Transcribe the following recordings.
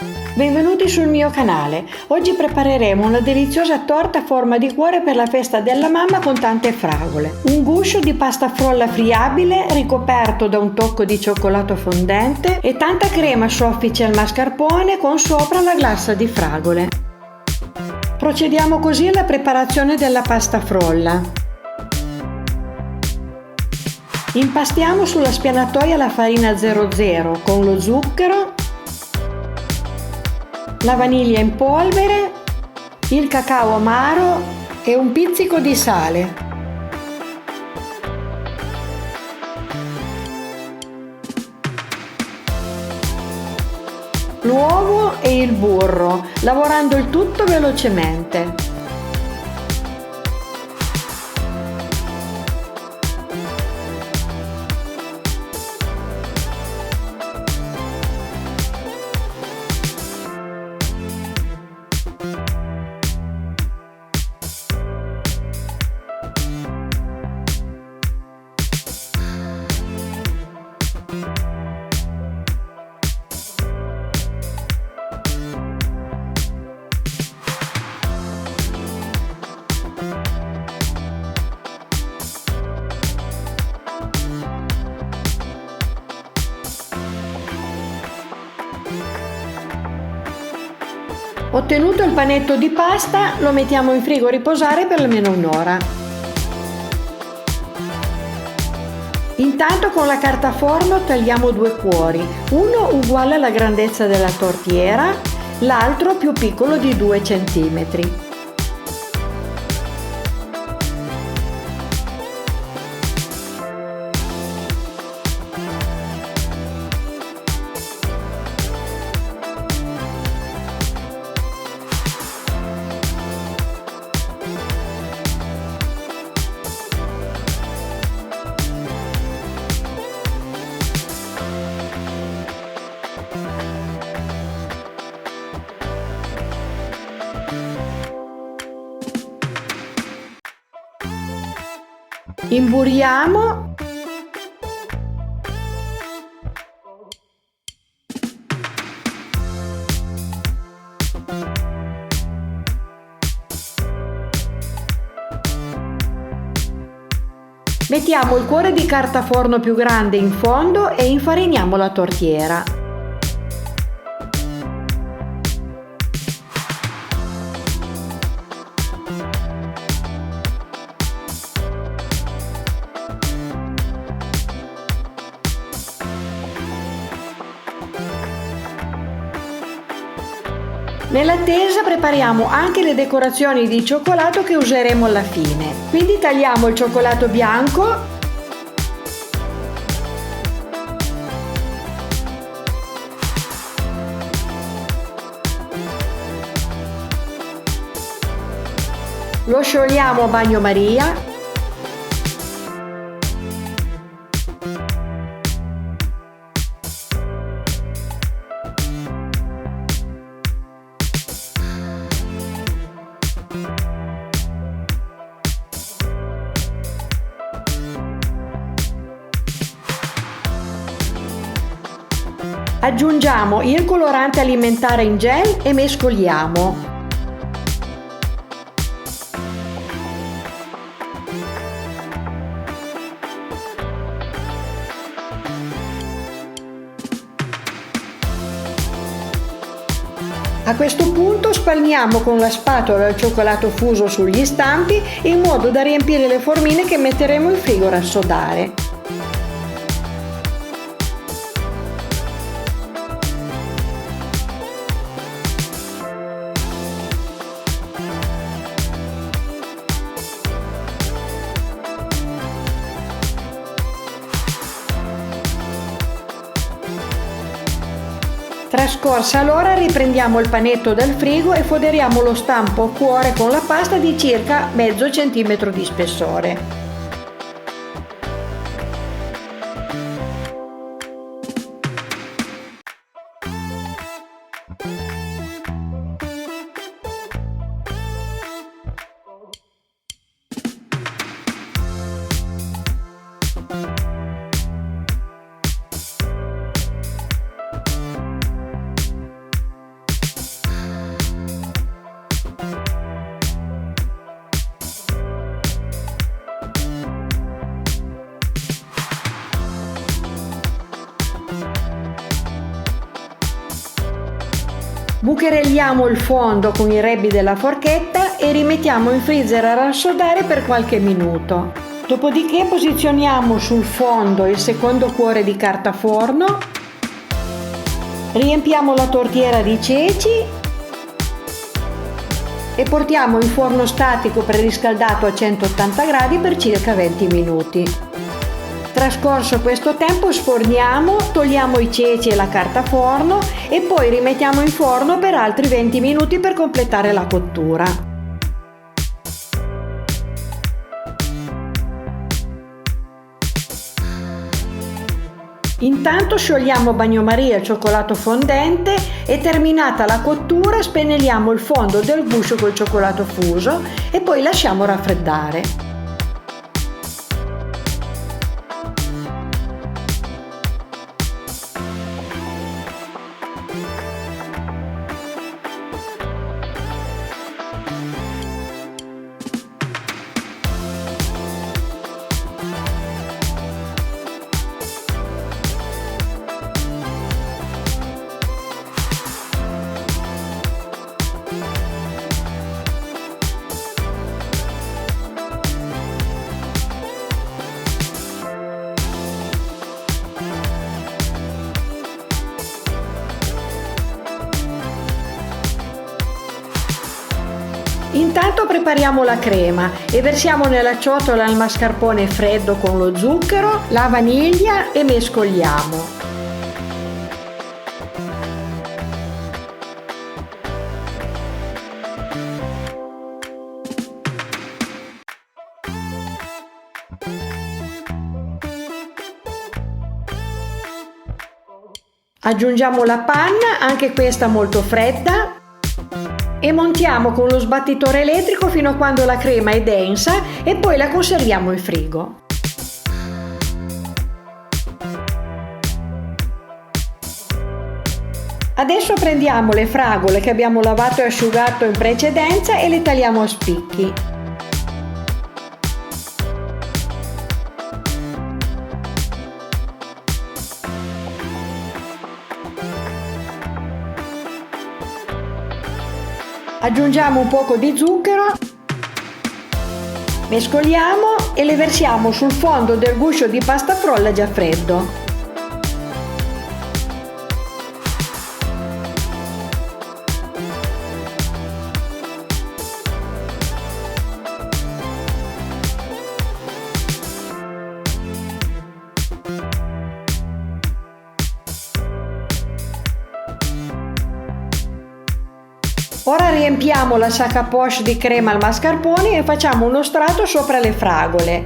Benvenuti sul mio canale. Oggi prepareremo una deliziosa torta a forma di cuore per la festa della mamma con tante fragole. Un guscio di pasta frolla friabile ricoperto da un tocco di cioccolato fondente e tanta crema soffice al mascarpone con sopra la glassa di fragole. Procediamo così alla preparazione della pasta frolla. Impastiamo sulla spianatoia la farina 00 con lo zucchero, la vaniglia in polvere, il cacao amaro e un pizzico di sale. L'uovo e il burro, lavorando il tutto velocemente. Ottenuto il panetto di pasta, lo mettiamo in frigo a riposare per almeno un'ora. Intanto con la carta forno tagliamo due cuori, uno uguale alla grandezza della tortiera, l'altro più piccolo di 2 cm. Imburiamo . Mettiamo il cuore di carta forno più grande in fondo e infariniamo la tortiera. Nell'attesa prepariamo anche le decorazioni di cioccolato che useremo alla fine. Quindi tagliamo il cioccolato bianco, lo sciogliamo a bagnomaria . Aggiungiamo il colorante alimentare in gel e mescoliamo. A questo punto spalmiamo con la spatola il cioccolato fuso sugli stampi in modo da riempire le formine che metteremo in frigo a rassodare. Trascorsa l'ora riprendiamo il panetto dal frigo e foderiamo lo stampo a cuore con la pasta di circa mezzo centimetro di spessore. Bucherelliamo il fondo con i rebbi della forchetta e rimettiamo in freezer a rassodare per qualche minuto. Dopodiché posizioniamo sul fondo il secondo cuore di carta forno, riempiamo la tortiera di ceci e portiamo in forno statico preriscaldato a 180 gradi per circa 20 minuti. Trascorso questo tempo sforniamo, togliamo i ceci e la carta forno e poi rimettiamo in forno per altri 20 minuti per completare la cottura. Intanto sciogliamo bagnomaria al cioccolato fondente e terminata la cottura spennelliamo il fondo del guscio col cioccolato fuso e poi lasciamo raffreddare. Intanto prepariamo la crema e versiamo nella ciotola il mascarpone freddo con lo zucchero, la vaniglia e mescoliamo. Aggiungiamo la panna, anche questa molto fredda, e montiamo con lo sbattitore elettrico fino a quando la crema è densa e poi la conserviamo in frigo. Adesso prendiamo le fragole che abbiamo lavato e asciugato in precedenza e le tagliamo a spicchi. Aggiungiamo un poco di zucchero, mescoliamo e le versiamo sul fondo del guscio di pasta frolla già freddo. Ora riempiamo la sac à poche di crema al mascarpone e facciamo uno strato sopra le fragole.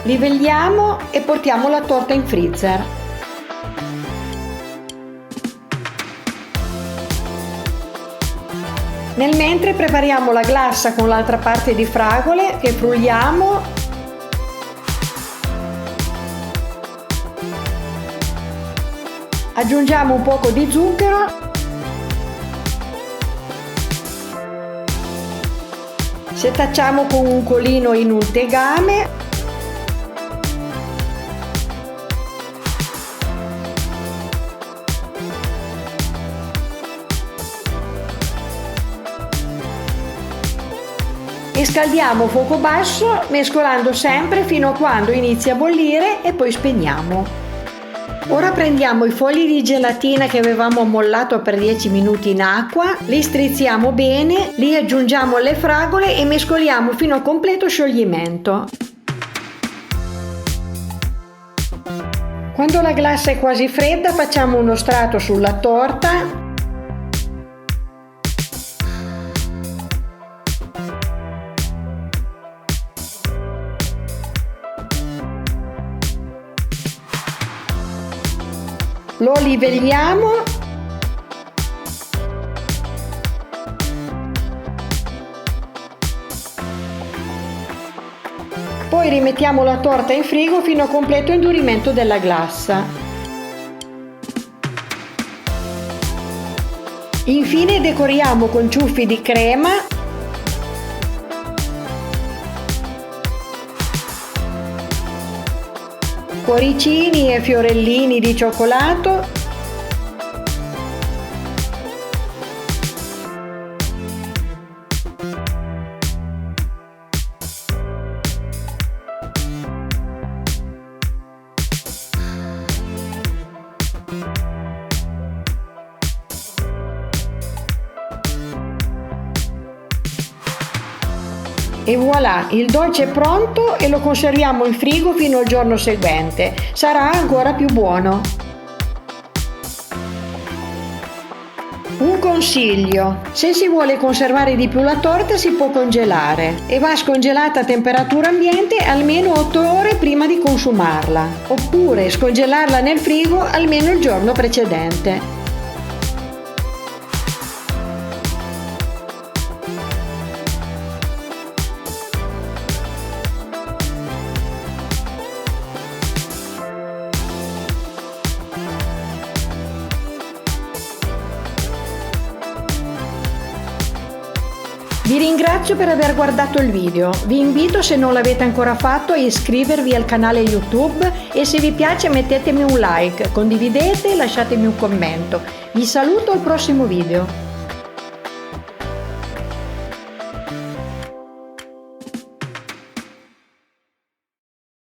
Livelliamo e portiamo la torta in freezer. Nel mentre prepariamo la glassa con l'altra parte di fragole che frulliamo. Aggiungiamo un poco di zucchero. Setacciamo con un colino in un tegame. E scaldiamo a fuoco basso mescolando sempre fino a quando inizia a bollire e poi spegniamo. Ora prendiamo i fogli di gelatina che avevamo ammollato per 10 minuti in acqua, li strizziamo bene, li aggiungiamo alle fragole e mescoliamo fino a completo scioglimento. Quando la glassa è quasi fredda facciamo uno strato sulla torta. Lo livelliamo poi rimettiamo la torta in frigo fino a completo indurimento della glassa. Infine decoriamo con ciuffi di crema, cuoricini e fiorellini di cioccolato, e voilà, il dolce è pronto e lo conserviamo in frigo fino al giorno seguente. Sarà ancora più buono. Un consiglio: se si vuole conservare di più la torta si può congelare e va scongelata a temperatura ambiente almeno 8 ore prima di consumarla, oppure scongelarla nel frigo almeno il giorno precedente. Vi ringrazio per aver guardato il video, vi invito, se non l'avete ancora fatto, a iscrivervi al canale YouTube e se vi piace mettetemi un like, condividete e lasciatemi un commento. Vi saluto al prossimo video.